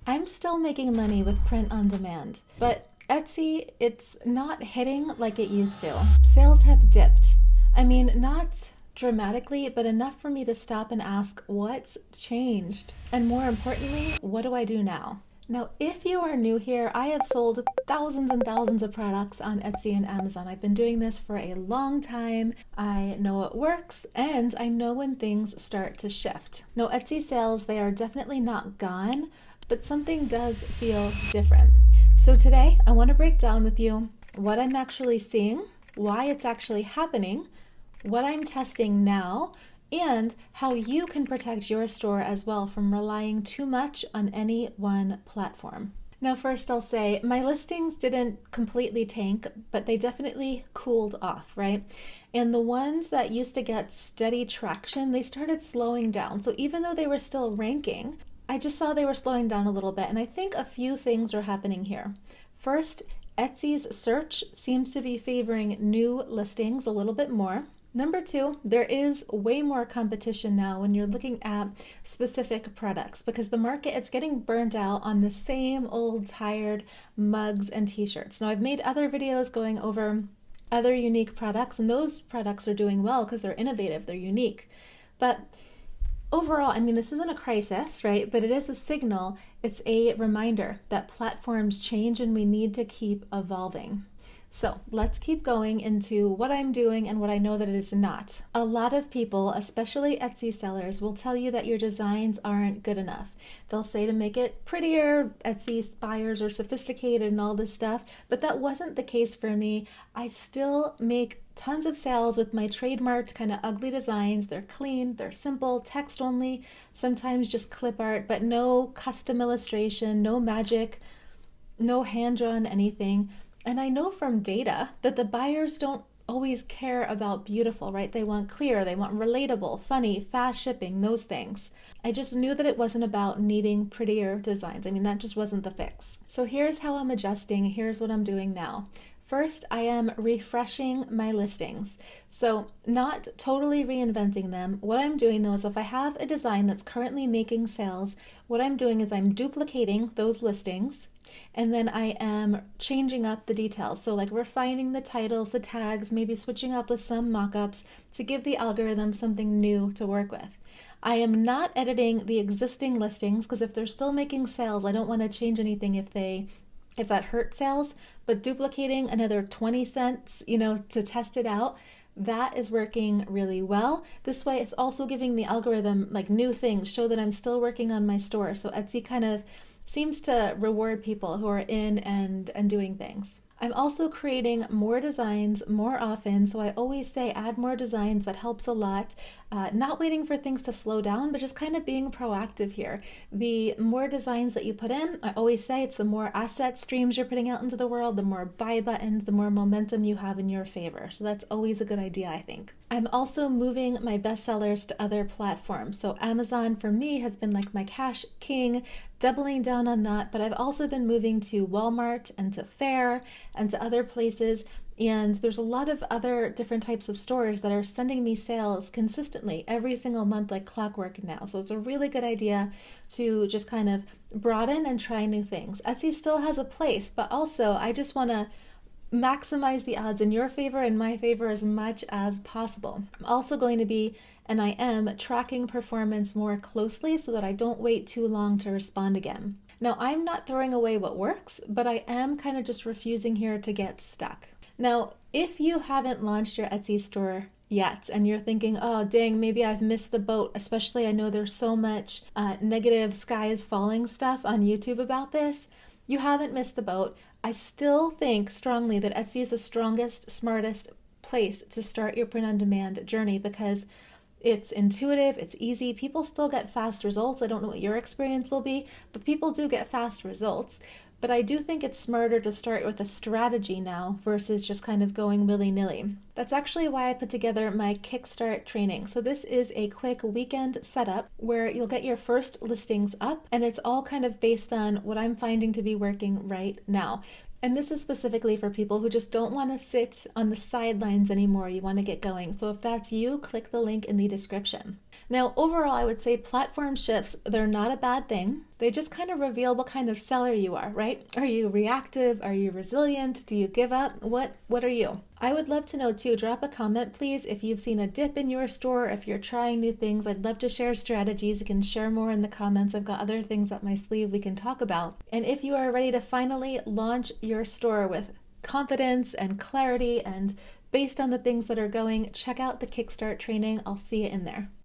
I'm still making money with print on demand, but Etsy, it's not hitting like it used to. Sales have dipped. I mean, not dramatically, but enough for me to stop and ask what's changed? And more importantly, what do I do now? Now, if you are new here, I have sold thousands and thousands of products on Etsy and Amazon. I've been doing this for a long time. I know it works, and I know when things start to shift. Now, Etsy sales, they are definitely not gone, but something does feel different. So today, I want to break down with you what I'm actually seeing, why it's actually happening, what I'm testing now, and how you can protect your store as well from relying too much on any one platform. Now, first I'll say my listings didn't completely tank, but they definitely cooled off, right? And the ones that used to get steady traction, they started slowing down. So even though they were still ranking, I just saw they were slowing down a little bit. And I think a few things are happening here. First, Etsy's search seems to be favoring new listings a little bit more. Number two, there is way more competition now when you're looking at specific products because the market, it's getting burnt out on the same old tired mugs and t-shirts. Now, I've made other videos going over other unique products, and those products are doing well because they're innovative, they're unique. But overall, I mean, this isn't a crisis, right? But it is a signal. It's a reminder that platforms change and we need to keep evolving. So let's keep going into what I'm doing and what I know that it is not. A lot of people, especially Etsy sellers, will tell you that your designs aren't good enough. They'll say to make it prettier, Etsy buyers are sophisticated and all this stuff, but that wasn't the case for me. I still make tons of sales with my trademarked kind of ugly designs. They're clean, they're simple, text only, sometimes just clip art, but no custom illustration, no magic, no hand-drawn anything. And I know from data that the buyers don't always care about beautiful, right? They want clear, they want relatable, funny, fast shipping, those things. I just knew that it wasn't about needing prettier designs. I mean, that just wasn't the fix. So here's how I'm adjusting. Here's what I'm doing now. First, I am refreshing my listings. So not totally reinventing them. What I'm doing though is if I have a design that's currently making sales, what I'm doing is I'm duplicating those listings and then I am changing up the details. So like refining the titles, the tags, maybe switching up with some mock-ups to give the algorithm something new to work with. I am not editing the existing listings because if they're still making sales, I don't want to change anything if that hurt sales, but duplicating another 20 cents, to test it out, that is working really well. This way it's also giving the algorithm like new things, show that I'm still working on my store. So Etsy kind of seems to reward people who are in and doing things. I'm also creating more designs more often, so I always say add more designs. That helps a lot. Not waiting for things to slow down, but just kind of being proactive here. The more designs that you put in, I always say it's the more asset streams you're putting out into the world, the more buy buttons, the more momentum you have in your favor. So that's always a good idea, I think. I'm also moving my bestsellers to other platforms. So Amazon for me has been like my cash king, doubling down on that, but I've also been moving to Walmart and to Faire and to other places. And there's a lot of other different types of stores that are sending me sales consistently every single month like clockwork now. So it's a really good idea to just kind of broaden and try new things. Etsy still has a place, but also I just want to maximize the odds in your favor and my favor as much as possible. I'm also going to be, and I am, tracking performance more closely so that I don't wait too long to respond again. Now, I'm not throwing away what works, but I am kind of just refusing here to get stuck. Now, if you haven't launched your Etsy store yet and you're thinking, oh dang, maybe I've missed the boat, especially I know there's so much negative sky is falling stuff on YouTube about this, you haven't missed the boat. I still think strongly that Etsy is the strongest, smartest place to start your print-on-demand journey because it's intuitive, it's easy, people still get fast results. I don't know what your experience will be, but people do get fast results. But I do think it's smarter to start with a strategy now versus just kind of going willy-nilly. That's actually why I put together my Kickstart training. So this is a quick weekend setup where you'll get your first listings up, and it's all kind of based on what I'm finding to be working right now. And this is specifically for people who just don't want to sit on the sidelines anymore. You want to get going. So if that's you, click the link in the description. Now, overall, I would say platform shifts, they're not a bad thing. They just kind of reveal what kind of seller you are, right? Are you reactive? Are you resilient? Do you give up? What are you? I would love to know too. Drop a comment, please, if you've seen a dip in your store, if you're trying new things. I'd love to share strategies. You can share more in the comments. I've got other things up my sleeve we can talk about. And if you are ready to finally launch your store with confidence and clarity and based on the things that are going, check out the Kickstart training. I'll see you in there.